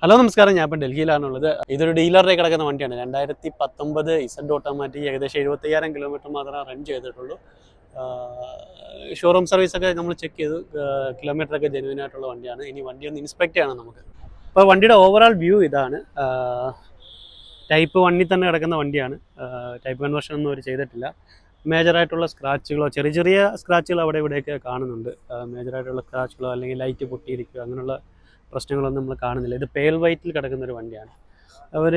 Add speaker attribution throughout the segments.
Speaker 1: Hello നമസ്കാരം, ഞാൻ ഇപ്പം ഡൽഹിയിലാണുള്ളത്. ഇതൊരു ഡീലറുടെ കിടക്കുന്ന വണ്ടിയാണ്. 2019 ഇസഡ് ഓട്ടോമാറ്റിക്. ഏകദേശം 75,000 കിലോമീറ്റർ മാത്രമേ റൺ ചെയ്തിട്ടുള്ളൂ. ഷോറൂം സർവീസൊക്കെ നമ്മൾ ചെക്ക് ചെയ്തു. കിലോമീറ്ററൊക്കെ ജെനുവിൻ ആയിട്ടുള്ള വണ്ടിയാണ്. ഇനി വണ്ടി ഒന്ന് ഇൻസ്പെക്ട് ചെയ്യണം നമുക്ക്. അപ്പോൾ വണ്ടിയുടെ ഓവറോൾ വ്യൂ ഇതാണ്. ടൈപ്പ് 1 തന്നെ കിടക്കുന്ന വണ്ടിയാണ്. ടൈപ്പ് കൺവേർഷൻ ഒന്നും അവർ ചെയ്തിട്ടില്ല. മേജറായിട്ടുള്ള സ്ക്രാച്ചുകളോ ചെറിയ ചെറിയ സ്ക്രാച്ചുകൾ അവിടെ ഇവിടെയൊക്കെ കാണുന്നുണ്ട്. മേജറായിട്ടുള്ള സ്ക്രാച്ചുകളോ അല്ലെങ്കിൽ ലൈറ്റ് പൊട്ടിയിരിക്കുക അങ്ങനെയുള്ള പ്രശ്നങ്ങളൊന്നും നമ്മൾ കാണുന്നില്ല. ഇത് പേൽ വൈറ്റിൽ കിടക്കുന്നൊരു വണ്ടിയാണ്. അവർ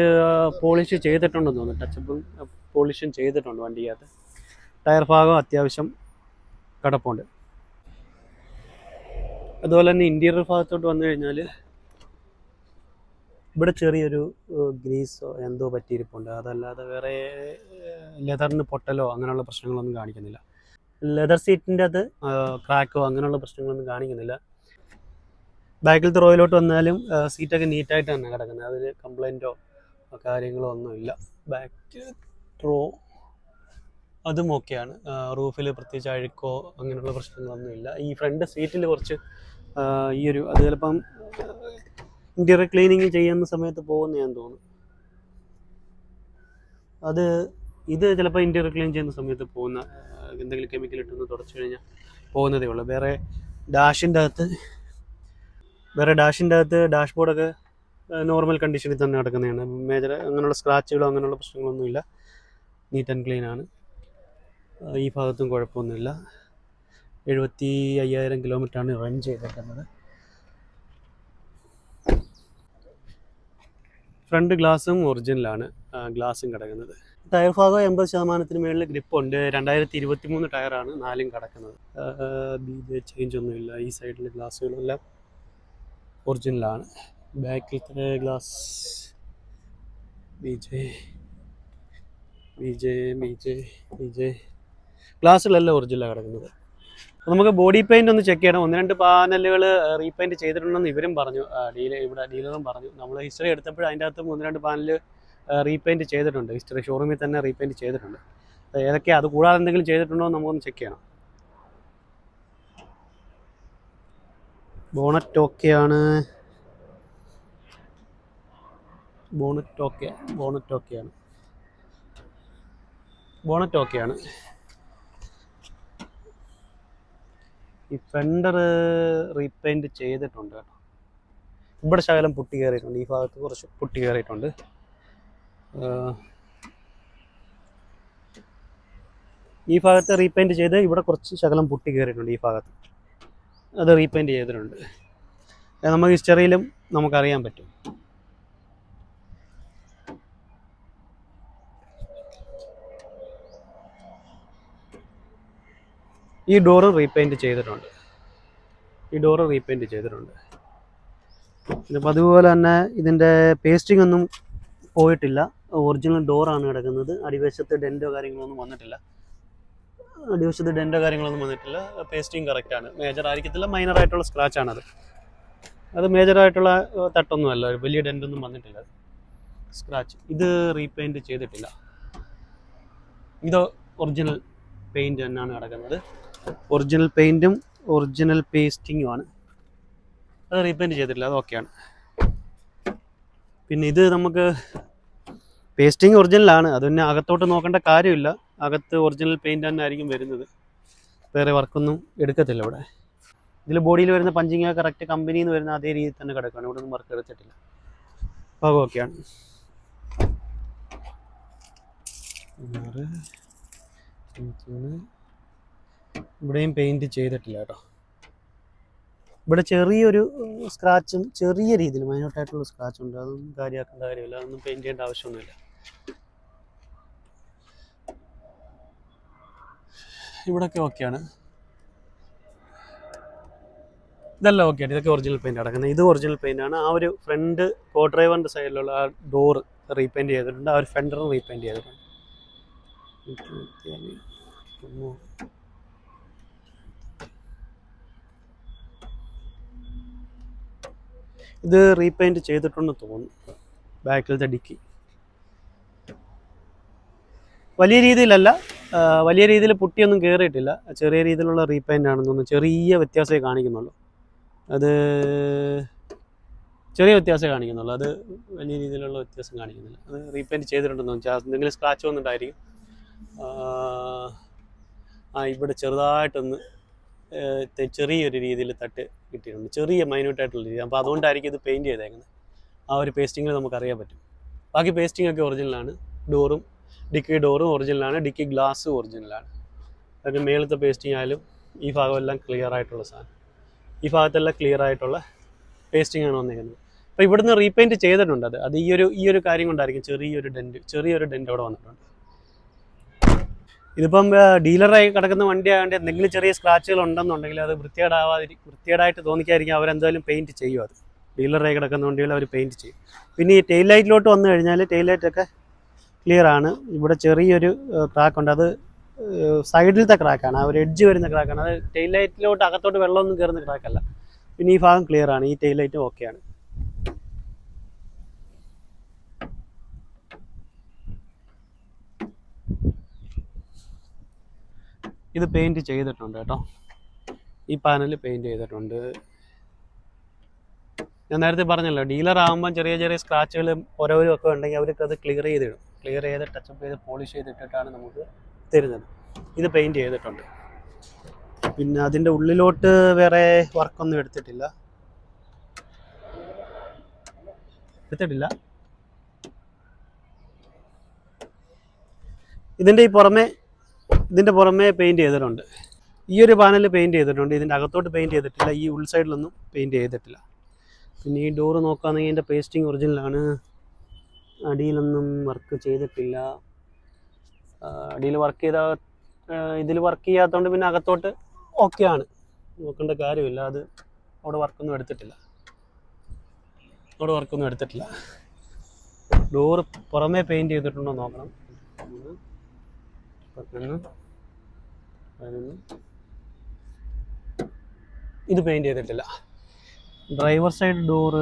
Speaker 1: പോളിഷ് ചെയ്തിട്ടുണ്ടെന്ന് തോന്നുന്നു. ടച്ചപ്പും പോളിഷും ചെയ്തിട്ടുണ്ട് വണ്ടിക്കകത്ത്. ടയർ ഭാഗം അത്യാവശ്യം കിടപ്പുണ്ട്. അതുപോലെ തന്നെ ഇൻറ്റീരിയർ ഭാഗത്തോട്ട് വന്നു കഴിഞ്ഞാൽ ഇവിടെ ചെറിയൊരു ഗ്രീസോ എന്തോ പറ്റിയിരിപ്പുണ്ട്. അതല്ലാതെ വേറെ ലെതറിന് പൊട്ടലോ അങ്ങനെയുള്ള പ്രശ്നങ്ങളൊന്നും കാണിക്കുന്നില്ല. ലെതർ സീറ്റിൻ്റെ അത് ക്രാക്കോ അങ്ങനെയുള്ള പ്രശ്നങ്ങളൊന്നും കാണിക്കുന്നില്ല. ബാക്കിലത്തെ റോയിലോട്ട് വന്നാലും സീറ്റൊക്കെ നീറ്റായിട്ട് തന്നെ കിടക്കുന്നത്. അതിൽ കംപ്ലൈൻറ്റോ കാര്യങ്ങളോ ഒന്നുമില്ല. ബാക്ക് റോ അതും ഓക്കെയാണ്. റൂഫിൽ പ്രത്യേകിച്ച് അഴുക്കോ അങ്ങനെയുള്ള പ്രശ്നങ്ങളൊന്നുമില്ല. ഈ ഫ്രണ്ട് സീറ്റിൽ കുറച്ച് ഈ ഒരു അത് ചിലപ്പം ഇൻറ്റീരിയർ ക്ലീനിങ് ചെയ്യുന്ന സമയത്ത് പോകുന്നതാണെന്ന് തോന്നുന്നു. ഇത് ചിലപ്പോൾ ഇൻറ്റീരിയർ ക്ലീൻ ചെയ്യുന്ന സമയത്ത് പോകുന്ന എന്തെങ്കിലും കെമിക്കൽ ഇട്ടൊന്ന് തുടച്ചു കഴിഞ്ഞാൽ പോകുന്നതേ ഉള്ളൂ. വേറെ ഡാഷിൻ്റെ അകത്ത് ഡാഷ്ബോർഡൊക്കെ നോർമൽ കണ്ടീഷനിൽ തന്നെ നടക്കുന്നതാണ്. മേജർ അങ്ങനെയുള്ള സ്ക്രാച്ചുകളോ അങ്ങനെയുള്ള പ്രശ്നങ്ങളൊന്നുമില്ല. നീറ്റ് ആൻഡ് ക്ലീൻ ആണ്. ഈ ഭാഗത്തും കുഴപ്പമൊന്നുമില്ല. 75,000 കിലോമീറ്ററാണ് റൺ ചെയ്തേക്കുന്നത്. ഫ്രണ്ട് ഗ്ലാസും ഒറിജിനലാണ് ഗ്ലാസും കിടക്കുന്നത്. ടയർ ഭാഗം 80% മേളിൽ ഗ്രിപ്പുണ്ട്. 2023 ടയറാണ് 4 കിടക്കുന്നത്. ചേഞ്ച് ഒന്നുമില്ല. ഈ സൈഡിൽ ഗ്ലാസ്സുകളെല്ലാം ഒറിജിനലാണ്. ബാക്കിലത്തെ ഗ്ലാസ് ബി ജെ ഗ്ലാസ്സുകളെല്ലാം ഒറിജിനലാണ് കിടക്കുന്നത്. അപ്പോൾ നമുക്ക് ബോഡി പെയിൻ്റ് ഒന്ന് ചെക്ക് ചെയ്യണം. 1-2 പാനലുകൾ റീപെയിൻറ്റ് ചെയ്തിട്ടുണ്ടെന്ന് ഇവരും പറഞ്ഞു. ഡീലറും പറഞ്ഞു. നമ്മൾ ഹിസ്റ്ററി എടുത്തപ്പോൾ അതിൻ്റെ അകത്തും 1-2 പാനൽ റീപെയിൻറ്റ് ചെയ്തിട്ടുണ്ട്. ഹിസ്റ്ററി ഷോറൂമിൽ തന്നെ റീപെയിൻറ്റ് ചെയ്തിട്ടുണ്ട്. ഏതൊക്കെയാണ്, അത് കൂടാതെ എന്തെങ്കിലും ചെയ്തിട്ടുണ്ടോ എന്ന് നമുക്കൊന്ന് ചെക്ക് ചെയ്യണം. ബോണറ്റ് ഓക്കെയാണ്. ഈ ഫെൻഡർ റീപെയിൻറ്റ് ചെയ്തിട്ടുണ്ട് കേട്ടോ. ഇവിടെ ശകലം പുട്ടി കയറിയിട്ടുണ്ട്. ഈ ഭാഗത്ത് കുറച്ച് പുട്ടി കയറിയിട്ടുണ്ട്. ഈ ഭാഗത്ത് റീപെയിൻറ്റ് ചെയ്ത് ഇവിടെ കുറച്ച് ശകലം പുട്ടി കയറിയിട്ടുണ്ട്. ഈ ഭാഗത്ത് അത് റീപെയിൻറ്റ് ചെയ്തിട്ടുണ്ട്. നമുക്ക് ഹിസ്റ്ററിയിലും നമുക്കറിയാൻ പറ്റും. ഈ ഡോറ് റീപെയിൻറ്റ് ചെയ്തിട്ടുണ്ട്. പിന്നെ അതുപോലെ തന്നെ ഇതിൻ്റെ പേസ്റ്റിംഗ് ഒന്നും പോയിട്ടില്ല. ഒറിജിനൽ ഡോറാണ് കിടക്കുന്നത്. അടിവശത്ത് ഡെൻറ്റോ കാര്യങ്ങളൊന്നും വന്നിട്ടില്ല. പേസ്റ്റിംഗ് കറക്റ്റാണ്. മേജർ ആയിരിക്കത്തില്ല, മൈനറായിട്ടുള്ള സ്ക്രാച്ചാണത്. അത് മേജറായിട്ടുള്ള തട്ടൊന്നുമല്ല. വലിയ ഡെൻറ്റൊന്നും വന്നിട്ടില്ല. സ്ക്രാച്ച് ഇത് റീപെയിൻറ്റ് ചെയ്തിട്ടില്ല. ഇത് ഒറിജിനൽ പെയിൻറ്റ് തന്നെയാണ് കിടക്കുന്നത്. ഒറിജിനൽ പെയിൻറ്റും ഒറിജിനൽ പേസ്റ്റിങ്ങുമാണ്. അത് റീപെയിൻറ്റ് ചെയ്തിട്ടില്ല. അത് ഓക്കെയാണ്. പിന്നെ ഇത് നമുക്ക് പേസ്റ്റിംഗ് ഒറിജിനലാണ്. അത് പിന്നെ അകത്തോട്ട് നോക്കേണ്ട കാര്യമില്ല. അകത്ത് ഒറിജിനൽ പെയിൻറ്റ് തന്നെ ആയിരിക്കും വരുന്നത്. വേറെ വർക്കൊന്നും എടുക്കത്തില്ല ഇവിടെ. ഇതിൽ ബോഡിയിൽ വരുന്ന പഞ്ചിങ് കറക്റ്റ് കമ്പനിയിൽ നിന്ന് വരുന്ന അതേ രീതിയിൽ തന്നെ കിടക്കുകയാണ്. ഇവിടെ ഒന്നും വർക്ക് എടുത്തിട്ടില്ല. അപ്പോൾ ഓക്കെയാണ്. ഇവിടെയും പെയിൻറ്റ് ചെയ്തിട്ടില്ല കേട്ടോ. ഇവിടെ ചെറിയൊരു സ്ക്രാച്ചും ചെറിയ രീതിയിൽ മൈന്യൂട്ടായിട്ടുള്ള സ്ക്രാച്ചുണ്ട്. അതൊന്നും കാര്യമാക്കേണ്ട കാര്യമില്ല. അതൊന്നും പെയിൻറ്റ് ചെയ്യേണ്ട ആവശ്യമൊന്നുമില്ല. ഇവിടെയൊക്കെ ഓക്കെയാണ്. ഇതെല്ലാം ഓക്കെയാണ്. ഇതൊക്കെ ഒറിജിനൽ പെയിൻ്റ് കിടക്കുന്നത്. ഇത് ഒറിജിനൽ പെയിൻ്റാണ്. ആ ഒരു ഫ്രണ്ട് കോ ഡ്രൈവറിൻ്റെ സൈഡിലുള്ള ആ ഡോറ് റീപെയിൻറ്റ് ചെയ്തിട്ടുണ്ട്. ആ ഒരു ഫെൻഡറും റീപെയിൻറ്റ് ചെയ്തിട്ടുണ്ട്. ഇത് റീപെയിൻറ്റ് ചെയ്തിട്ടുണ്ടെന്ന് തോന്നുന്നു. ബാക്കിലത്തെ ഡിക്കി വലിയ രീതിയിലല്ല, വലിയ രീതിയിൽ പുട്ടിയൊന്നും കയറിയിട്ടില്ല. ചെറിയ രീതിയിലുള്ള റീപെയിൻ്റ് ആണെന്ന് തോന്നുന്നു. ചെറിയ വ്യത്യാസമേ കാണിക്കുന്നുള്ളൂ. അത് ചെറിയ വ്യത്യാസം കാണിക്കുന്നുള്ളൂ, അത് വലിയ രീതിയിലുള്ള വ്യത്യാസം കാണിക്കുന്നില്ല. അത് റീപെയിൻറ്റ് ചെയ്തിട്ടുണ്ടെന്ന് വെച്ചാൽ എന്തെങ്കിലും സ്ക്രാച്ച് വന്നിട്ടായിരിക്കും. ഇവിടെ ചെറുതായിട്ടൊന്ന് ചെറിയൊരു രീതിയിൽ തട്ട് കിട്ടിയിട്ടുണ്ട്, ചെറിയ മൈന്യൂട്ടായിട്ടുള്ള രീതി. അപ്പോൾ അതുകൊണ്ടായിരിക്കും ഇത് പെയിൻറ്റ് ചെയ്തേക്കുന്നത്. ആ ഒരു പേസ്റ്റിങ്ങിൽ നമുക്കറിയാൻ പറ്റും. ബാക്കി പേസ്റ്റിംഗ് ഒക്കെ ഒറിജിനലാണ്. ഡിക്കി ഡോറും ഒറിജിനലാണ്, ഡിക്കി ഗ്ലാസ്സും ഒറിജിനലാണ്. അതൊക്കെ മേളത്തെ പേസ്റ്റിംഗ് ആയാലും ഈ ഭാഗമെല്ലാം ക്ലിയർ ആയിട്ടുള്ള സാധനം, ഈ ഭാഗത്തെല്ലാം ക്ലിയർ ആയിട്ടുള്ള പേസ്റ്റിംഗ് ആണ് വന്നിരിക്കുന്നത്. അപ്പോൾ ഇവിടുന്ന് റീപെയിൻറ്റ് ചെയ്തിട്ടുണ്ട്. അത് ഈ ഒരു കാര്യം കൊണ്ടായിരിക്കും ചെറിയൊരു ഡെൻറ്റ് അവിടെ വന്നിട്ടുണ്ട്. ഇതിപ്പം ഡീലറായി കിടക്കുന്ന വണ്ടി ആയതുകൊണ്ട് എന്തെങ്കിലും ചെറിയ സ്ക്രാച്ചുകൾ ഉണ്ടെന്നുണ്ടെങ്കിൽ അത് വൃത്തികേടായിട്ട് തോന്നിക്കായിരിക്കും അവരെന്തായാലും പെയിൻറ്റ് ചെയ്യും. അത് ഡീലറായി കിടക്കുന്ന വണ്ടികൾ അവർ പെയിൻറ്റ് ചെയ്യും. പിന്നെ ഈ ടെയിൽ ലൈറ്റിലോട്ട് വന്നു കഴിഞ്ഞാൽ ടെയിൽ ലൈറ്റൊക്കെ ക്ലിയർ ആണ്. ഇവിടെ ചെറിയൊരു ക്രാക്കുണ്ട്, അത് സൈഡിലത്തെ ക്രാക്കാണ്, ആ ഒരു എഡ്ജ് വരുന്ന ക്രാക്കാണ്. അത് ടെയിൽ ലൈറ്റിലോട്ട് അകത്തോട്ട് വെള്ളമൊന്നും കയറുന്ന ക്രാക്കല്ല. പിന്നെ ഈ ഭാഗം ക്ലിയർ ആണ്, ഈ ടെയിൽ ലൈറ്റും ഓക്കെയാണ്. ഇത് പെയിൻറ്റ് ചെയ്തിട്ടുണ്ട് കേട്ടോ, ഈ പാനൽ പെയിൻറ്റ് ചെയ്തിട്ടുണ്ട്. ഞാൻ നേരത്തെ പറഞ്ഞല്ലോ, ഡീലർ ആകുമ്പം ചെറിയ ചെറിയ സ്ക്രാച്ചുകളും ഓരോരും ഒക്കെ ഉണ്ടെങ്കിൽ അവർക്ക് അത് ക്ലിയർ ചെയ്ത് ടച്ചപ്പ് ചെയ്ത് പോളിഷ് ചെയ്തിട്ടിട്ടാണ് നമുക്ക് തരുന്നത്. ഇത് പെയിൻറ്റ് ചെയ്തിട്ടുണ്ട്. പിന്നെ അതിൻ്റെ ഉള്ളിലോട്ട് വേറെ വർക്കൊന്നും എടുത്തിട്ടില്ല. ഇതിൻ്റെ പുറമേ പെയിൻറ്റ് ചെയ്തിട്ടുണ്ട്. ഈ ഒരു പാനൽ പെയിൻറ്റ് ചെയ്തിട്ടുണ്ട്, ഇതിൻ്റെ അകത്തോട്ട് പെയിൻറ്റ് ചെയ്തിട്ടില്ല, ഈ ഉൾസൈഡിലൊന്നും പെയിൻറ്റ് ചെയ്തിട്ടില്ല. പിന്നെ ഈ ഡോറ് നോക്കുകയാണെങ്കിൽ ഇതിൻ്റെ പേസ്റ്റിംഗ് ഒറിജിനലാണ്, അടിയിലൊന്നും വർക്ക് ചെയ്തിട്ടില്ല. അടിയിൽ ഇതിൽ വർക്ക് ചെയ്യാത്തതുകൊണ്ട് പിന്നെ അകത്തോട്ട് ഓക്കെയാണ്, നോക്കേണ്ട കാര്യമില്ല. അത് അവിടെ വർക്കൊന്നും എടുത്തിട്ടില്ല. ഡോറ് പുറമേ പെയിൻറ്റ് ചെയ്തിട്ടുണ്ടോ നോക്കണം. ഇത് പെയിൻറ്റ് ചെയ്തിട്ടില്ല. ഡ്രൈവർ സൈഡ് ഡോറ്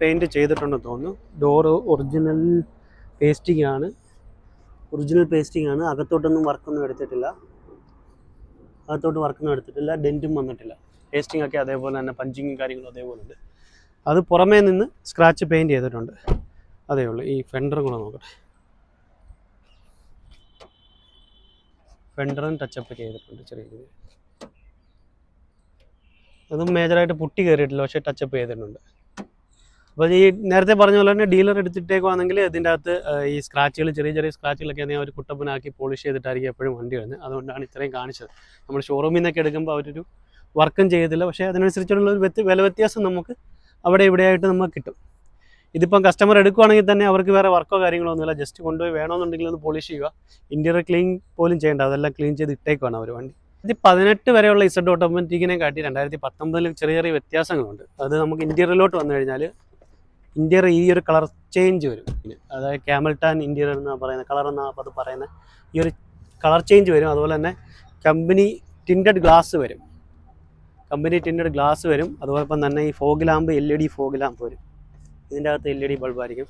Speaker 1: പെയിൻറ്റ് ചെയ്തിട്ടുണ്ടെന്ന് തോന്നുന്നു. ഡോറ് ഒറിജിനൽ പേസ്റ്റിംഗ് ആണ്, അകത്തോട്ടൊന്നും വർക്കൊന്നും എടുത്തിട്ടില്ല. ഡെൻറ്റും വന്നിട്ടില്ല. പേസ്റ്റിംഗ് ഒക്കെ അതേപോലെ തന്നെ, പഞ്ചിങ്ങും കാര്യങ്ങളും അതേപോലെ ഉണ്ട്. അത് പുറമേ നിന്ന് സ്ക്രാച്ച് പെയിൻറ്റ് ചെയ്തിട്ടുണ്ട്, അതേ ഉള്ളൂ. ഈ ഫെൻഡറും കൂടെ നോക്കട്ടെ. ഫെൻഡറും ടച്ചപ്പ് ചെയ്തിട്ടുണ്ട് ചെറിയ രീതിയിൽ. അതും മേജറായിട്ട് പുട്ടി കയറിയിട്ടില്ല, പക്ഷേ ടച്ചപ്പ് ചെയ്തിട്ടുണ്ട്. അപ്പോൾ ഈ നേരത്തെ പറഞ്ഞ പോലെ തന്നെ ഡീലർ എടുത്തിട്ടേക്കുവാണെങ്കിൽ ഇതിൻ്റെ അകത്ത് ഈ സ്ക്രാച്ചുകൾ, ചെറിയ സ്ക്രാച്ചുകളൊക്കെ ആണെങ്കിൽ അവർ കുട്ടപ്പനാക്കി പോളിഷ് ചെയ്തിട്ടായിരിക്കും എപ്പോഴും വണ്ടി വരുന്നത്. അതുകൊണ്ടാണ് ഇത്രയും കാണിച്ചത്. നമ്മൾ ഷോറൂമിൽ നിന്നൊക്കെ എടുക്കുമ്പോൾ അവരൊരു വർക്കും ചെയ്യത്തില്ല, പക്ഷേ അതിനനുസരിച്ചുള്ള ഒരു വില വ്യത്യാസം നമുക്ക് അവിടെ ഇവിടെയായിട്ട് നമുക്ക് കിട്ടും. ഇതിപ്പം കസ്റ്റമർ എടുക്കുവാണെങ്കിൽ തന്നെ അവർക്ക് വേറെ വർക്കോ കാര്യങ്ങളോ ഒന്നുമില്ല, ജസ്റ്റ് കൊണ്ടുപോയി വേണമെന്നുണ്ടെങ്കിൽ ഒന്ന് പോളിഷ് ചെയ്യുക, ഇൻറ്റീരിയർ ക്ലീൻ പോലും ചെയ്യേണ്ട, അതെല്ലാം ക്ലീൻ ചെയ്ത് ഇട്ടേക്കുവാണ് അവർ വണ്ടി. 2018 വരെയുള്ള ഇസഡ് ഓട്ടോമാറ്റിക്കിനെ കാട്ടി 2019 ചെറിയ വ്യത്യാസങ്ങളുണ്ട്. അത് നമുക്ക് ഇൻറ്റീരിയറിലോട്ട് വന്നു കഴിഞ്ഞാൽ ഇൻറ്റീരിയർ ഈ ഒരു കളർ ചേഞ്ച് വരും. അതായത് ക്യാമൽ ടാൻ ഇൻറ്റീരിയർ എന്നാണ് പറയുന്നത്, കളർ എന്നാണ് അത് പറയുന്നത്. ഈ ഒരു കളർ ചേഞ്ച് വരും. അതുപോലെ തന്നെ കമ്പനി ടിൻറ്റഡ് ഗ്ലാസ് വരും. അതോടൊപ്പം തന്നെ ഈ fog lamp, LED fog lamp വരും. ഇതിൻ്റെ അകത്ത് LED ബൾബായിരിക്കും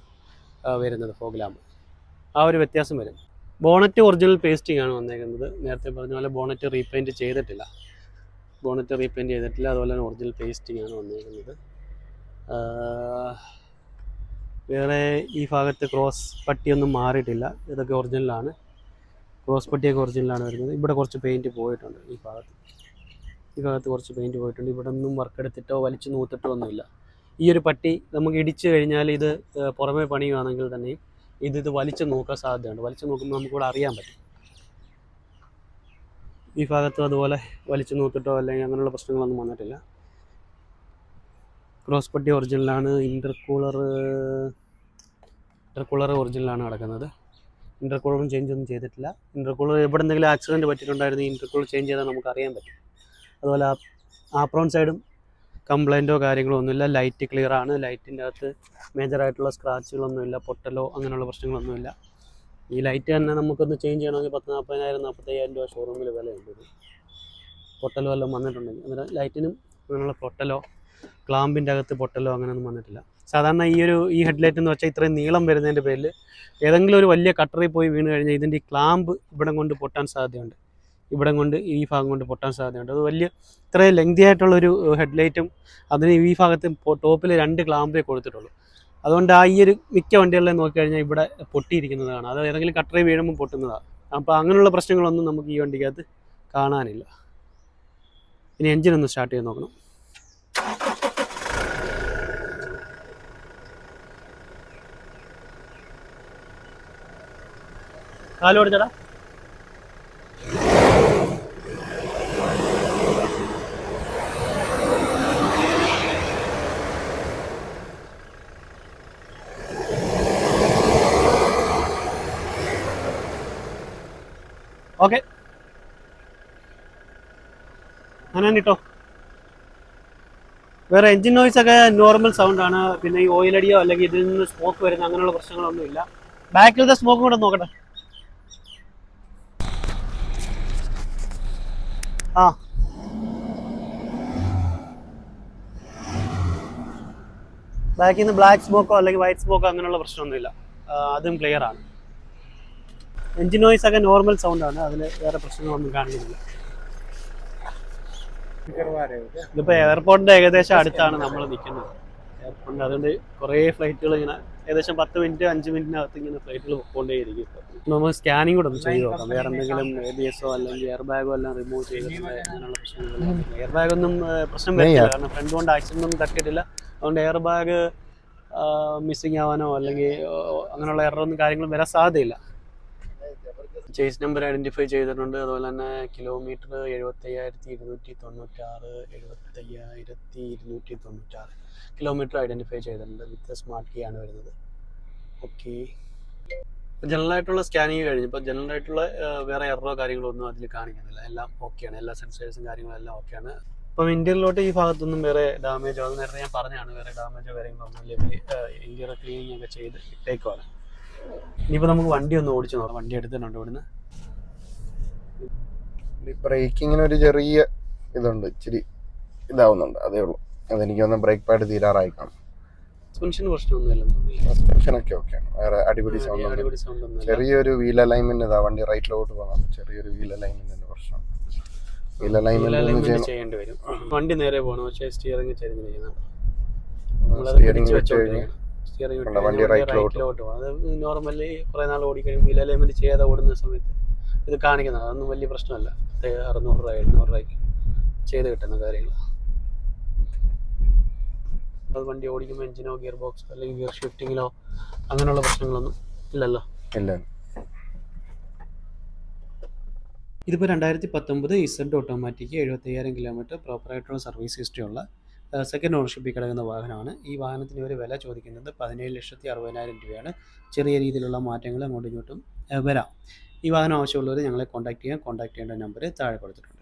Speaker 1: വരുന്നത്, ഫോഗ് ലാമ്പ്. ആ ഒരു വ്യത്യാസം വരും. ബോണറ്റ് ഒറിജിനൽ പേസ്റ്റിംഗ് ആണ് വന്നേക്കുന്നത്. നേരത്തെ പറഞ്ഞ പോലെ ബോണറ്റ് റീപെയിൻറ്റ് ചെയ്തിട്ടില്ല. അതുപോലെ തന്നെ ഒറിജിനൽ പേസ്റ്റിംഗ് ആണ് വന്നേക്കുന്നത്. വേറെ ഈ ഭാഗത്ത് ക്രോസ് പട്ടിയൊന്നും മാറിയിട്ടില്ല, ഇതൊക്കെ ഒറിജിനലാണ്. ക്രോസ് പട്ടിയൊക്കെ ഒറിജിനലാണ് വരുന്നത്. ഇവിടെ കുറച്ച് പെയിൻറ്റ് പോയിട്ടുണ്ട്, ഈ ഭാഗത്ത് കുറച്ച് പെയിൻറ്റ് പോയിട്ടുണ്ട്. ഇവിടെ ഒന്നും വർക്ക് എടുത്തിട്ടോ വലിച്ചു നൂത്തിട്ടോ ഒന്നുമില്ല. ഈ ഒരു പട്ടി നമുക്ക് ഇടിച്ചു കഴിഞ്ഞാൽ ഇത് പുറമേ പണിയുകയാണെങ്കിൽ തന്നെയും ഇത് വലിച്ചു നോക്കാൻ സാധ്യതയുണ്ട്. വലിച്ചു നോക്കുമ്പോൾ നമുക്കിവിടെ അറിയാൻ പറ്റും. ഈ ഭാഗത്തും അതുപോലെ വലിച്ചു നൂത്തിട്ടോ അല്ലെങ്കിൽ അങ്ങനെയുള്ള പ്രശ്നങ്ങളൊന്നും വന്നിട്ടില്ല. ക്രോസ് പട്ടി ഒറിജിനലാണ്. ഇൻ്റർകൂളർ ഒറിജിനലാണ് കിടക്കുന്നത്. ഇൻ്റർകൂളറും ചേഞ്ച് ഒന്നും ചെയ്തിട്ടില്ല. ഇൻ്റർകൂളർ എവിടെ എന്തെങ്കിലും ആക്സിഡൻറ്റ് പറ്റിയിട്ടുണ്ടായിരുന്നു, ഇൻ്റർകൂളർ ചേഞ്ച് ചെയ്താൽ നമുക്ക് അറിയാൻ പറ്റും. അതുപോലെ ആപ്രോൺ സൈഡും കംപ്ലൈൻറ്റോ കാര്യങ്ങളോ ഒന്നുമില്ല. ലൈറ്റ് ക്ലിയർ ആണ്. ലൈറ്റിൻ്റെ അകത്ത് മേജറായിട്ടുള്ള സ്ക്രാച്ചുകളൊന്നുമില്ല, പൊട്ടലോ അങ്ങനെയുള്ള പ്രശ്നങ്ങളൊന്നുമില്ല. ഈ ലൈറ്റ് തന്നെ നമുക്കൊന്ന് ചേഞ്ച് ചെയ്യണമെങ്കിൽ 40,000-45,000 രൂപ ഷോറൂമിൽ വിലയുണ്ട്. പൊട്ടലോ എല്ലാം വന്നിട്ടുണ്ടെങ്കിൽ, അന്നേരം ലൈറ്റിനും അങ്ങനെയുള്ള പൊട്ടലോ ക്ലാമ്പിൻ്റെ അകത്ത് പൊട്ടലോ അങ്ങനെയൊന്നും വന്നിട്ടില്ല. സാധാരണ ഈ ഹെഡ്ലൈറ്റ് എന്ന് വെച്ചാൽ ഇത്രയും നീളം വരുന്നതിൻ്റെ പേരിൽ ഏതെങ്കിലും ഒരു വലിയ കട്ടറിൽ പോയി വീണ് കഴിഞ്ഞാൽ ഇതിൻ്റെ ഈ ക്ലാമ്പ് ഇവിടം കൊണ്ട് പൊട്ടാൻ സാധ്യതയുണ്ട്. ഇവിടം കൊണ്ട് ഈ ഭാഗം കൊണ്ട് പൊട്ടാൻ സാധ്യതയുണ്ട്. അത് വലിയ ഇത്രയും ലെങ്തി ആയിട്ടുള്ളൊരു ഹെഡ്ലൈറ്റും അതിന് ഈ ഭാഗത്ത് ടോപ്പിൽ 2 ക്ലാമ്പേ കൊടുത്തിട്ടുള്ളൂ. അതുകൊണ്ട് ഈ ഒരു മിക്ക വണ്ടികളിലെ നോക്കിക്കഴിഞ്ഞാൽ ഇവിടെ പൊട്ടിയിരിക്കുന്നതാണ്. അത് ഏതെങ്കിലും കട്ടറിൽ വീഴുമ്പോൾ പൊട്ടുന്നതാണ്. അപ്പോൾ അങ്ങനെയുള്ള പ്രശ്നങ്ങളൊന്നും നമുക്ക് ഈ വണ്ടിക്കകത്ത് കാണാനില്ല. ഇനി എഞ്ചിനൊന്ന് സ്റ്റാർട്ട് ചെയ്ത് നോക്കണം. കാല് ഓടിച്ചടാ. ഓക്കെ, അങ്ങനെ കിട്ടോ. വേറെ എഞ്ചിൻ നോയ്സ് ഒക്കെ നോർമൽ സൗണ്ടാണ്. പിന്നെ ഈ ഓയിലടിയോ അല്ലെങ്കിൽ ഇതിൽ നിന്ന് സ്മോക്ക് വരുന്ന അങ്ങനെയുള്ള പ്രശ്നങ്ങളൊന്നുമില്ല. ബാക്കിലത്തെ സ്മോക്ക് കൂടെ നോക്കട്ടെ. ആ ബാക്കിൽ നിന്ന് ബ്ലാക്ക് സ്മോക്കോ അല്ലെങ്കിൽ വൈറ്റ് സ്മോക്കോ അങ്ങനെയുള്ള പ്രശ്നമൊന്നുമില്ല. അതും ക്ലിയർ ആണ്. എഞ്ചിൻ നോയ്സ് ഒക്കെ നോർമൽ സൗണ്ടാണ്. അതിൽ വേറെ പ്രശ്നങ്ങളൊന്നും കാണിക്കുന്നില്ല. ഇതിപ്പോൾ എയർപോർട്ടിൻ്റെ ഏകദേശം അടുത്താണ് നമ്മൾ നിൽക്കുന്നത്. എയർപോർട്ടിൻ്റെ അതുകൊണ്ട് കുറേ ഫ്ലൈറ്റുകൾ ഇങ്ങനെ ഏകദേശം 10 മിനിറ്റ് 5 മിനിറ്റിനകത്ത് ഇങ്ങനെ ഫ്ലൈറ്റുകൾ പൊക്കോണ്ടേയിരിക്കും. നമുക്ക് സ്കാനിങ് കൂടെ ഒന്ന് ചെയ്ത് നോക്കാം. വേറെ എന്തെങ്കിലും ABS അല്ലെങ്കിൽ എയർ ബാഗോ എല്ലാം റിമൂവ് ചെയ്തിട്ടുണ്ട് അങ്ങനെയുള്ള പ്രശ്നങ്ങൾ. എയർ ബാഗൊന്നും പ്രശ്നം വരില്ല, കാരണം ഫ്രണ്ട് കൊണ്ട് ആക്സിഡൻ്റ് ഒന്നും തട്ടിയിട്ടില്ല. അതുകൊണ്ട് എയർ ബാഗ് മിസ്സിങ് ആവാനോ അല്ലെങ്കിൽ അങ്ങനെയുള്ള എററൊന്നും കാര്യങ്ങളും വരാൻ സാധ്യതയില്ല. ചേസ് നമ്പർ ഐഡൻറ്റിഫൈ ചെയ്തിട്ടുണ്ട്. അതുപോലെ തന്നെ കിലോമീറ്റർ 75,296 75,296 കിലോമീറ്റർ ഐഡൻറ്റിഫൈ ചെയ്തിട്ടുണ്ട്. വിത്ത് സ്മാർട്ട് കീ ആണ് വരുന്നത്. ഓക്കെ, ജനറലായിട്ടുള്ള സ്കാനിങ് കഴിഞ്ഞു. ഇപ്പോൾ ജനറലായിട്ടുള്ള വേറെ എററോ കാര്യങ്ങളോ ഒന്നും അതിൽ കാണിക്കുന്നില്ല. എല്ലാം ഓക്കെയാണ്. എല്ലാ സെൻസേഴ്സും കാര്യങ്ങളും എല്ലാം ഓക്കെയാണ്. അപ്പം ഇന്ത്യയിലോട്ട് ഈ ഭാഗത്തൊന്നും വേറെ ഡാമേജോ, അത് നേരത്തെ ഞാൻ പറഞ്ഞാണ്, വേറെ ഡാമേജോ കാര്യങ്ങളൊന്നും ഇല്ലെങ്കിൽ ഇന്ത്യയുടെ ക്ലീനിങ് ഒക്കെ ചെയ്ത് ഇട്ടേക്കുവാണ്. ഇനിയിപ്പോൾ നമുക്ക് വണ്ടി ഒന്ന് ഓടിച്ചു നോക്കാം. വണ്ടി എടുത്തിട്ടുണ്ട് ഇവിടുന്ന്.
Speaker 2: ബ്രേക്കിങ്ങിന് ഒരു ചെറിയ ഇതുണ്ട്, ഇച്ചിരി ഇതാവുന്നുണ്ട്, അതേ ഉള്ളൂ. അതെനിക്കൊന്ന് ബ്രേക്ക് പാഡ് തീരാറായി കാണും.
Speaker 1: സസ്പെൻഷൻ പ്രശ്നമൊന്നുമില്ലെന്ന് തോന്നുന്നു.
Speaker 2: സസ്പെൻഷനൊക്കെ ഓക്കെയാണ്. വേറെ അടിപൊളി സൗണ്ട്. ചെറിയൊരു വീൽ അലൈൻമെന്റ് ഇതാ, വണ്ടി റൈറ്റിലോട്ട് പോകാം. ചെറിയൊരു വീൽ അലൈൻമെന്റിന്റെ പ്രശ്നം. വീൽ അലൈൻമെന്റ്
Speaker 1: ചെയ്യേണ്ടി വരും. വണ്ടി നേരെ പോകണം, പക്ഷേ സ്റ്റിയറിംഗ് ചെരിഞ്ഞ് ചെയ്യുന്നുണ്ട്.
Speaker 2: വണ്ടി റൈറ്റിലോട്ട്
Speaker 1: പോകും. അത് നോർമലി കുറേ നാൾ ഓടിക്കഴിയുമ്പോൾ വീൽ അലൈൻമെന്റ് ചെയ്യാതെ ഓടുന്ന സമയത്ത് ഇത് കാണിക്കുന്നത്. അതൊന്നും വലിയ പ്രശ്നമല്ല. 600 രൂപ 700 രൂപയ്ക്ക് ചെയ്ത് കിട്ടുന്ന കാര്യങ്ങൾ. അത് വണ്ടി ഓടിക്കുമ്പോൾ എഞ്ചിനോ ഗിയർ ബോക്സോ അല്ലെങ്കിൽ ഗിയർ ഷിഫ്റ്റിങ്ങിലോ അങ്ങനെയുള്ള പ്രശ്നങ്ങളൊന്നും ഇല്ലല്ലോ.
Speaker 2: ഇല്ല.
Speaker 1: ഇതിപ്പോൾ 2019 ഇസഡ് ഓട്ടോമാറ്റിക് 75,000 കിലോമീറ്റർ പ്രോപ്പറായിട്ടുള്ള സർവീസ് ഹിസ്റ്ററി ഉള്ള സെക്കൻഡ് ഓണർഷിപ്പിൽ കിടക്കുന്ന വാഹനമാണ്. ഈ വാഹനത്തിന് ഒരു വില ചോദിക്കുന്നത് 17,60,000 രൂപയാണ്. ചെറിയ രീതിയിലുള്ള മാറ്റങ്ങൾ അങ്ങോട്ടും ഇങ്ങോട്ടും വരാം. ഈ വാഹനം ആവശ്യമുള്ളവർ ഞങ്ങളെ കോൺടാക്ട് ചെയ്യാൻ. കോൺടാക്ട് ചെയ്യേണ്ട നമ്പർ താഴെ കൊടുത്തിട്ടുണ്ട്.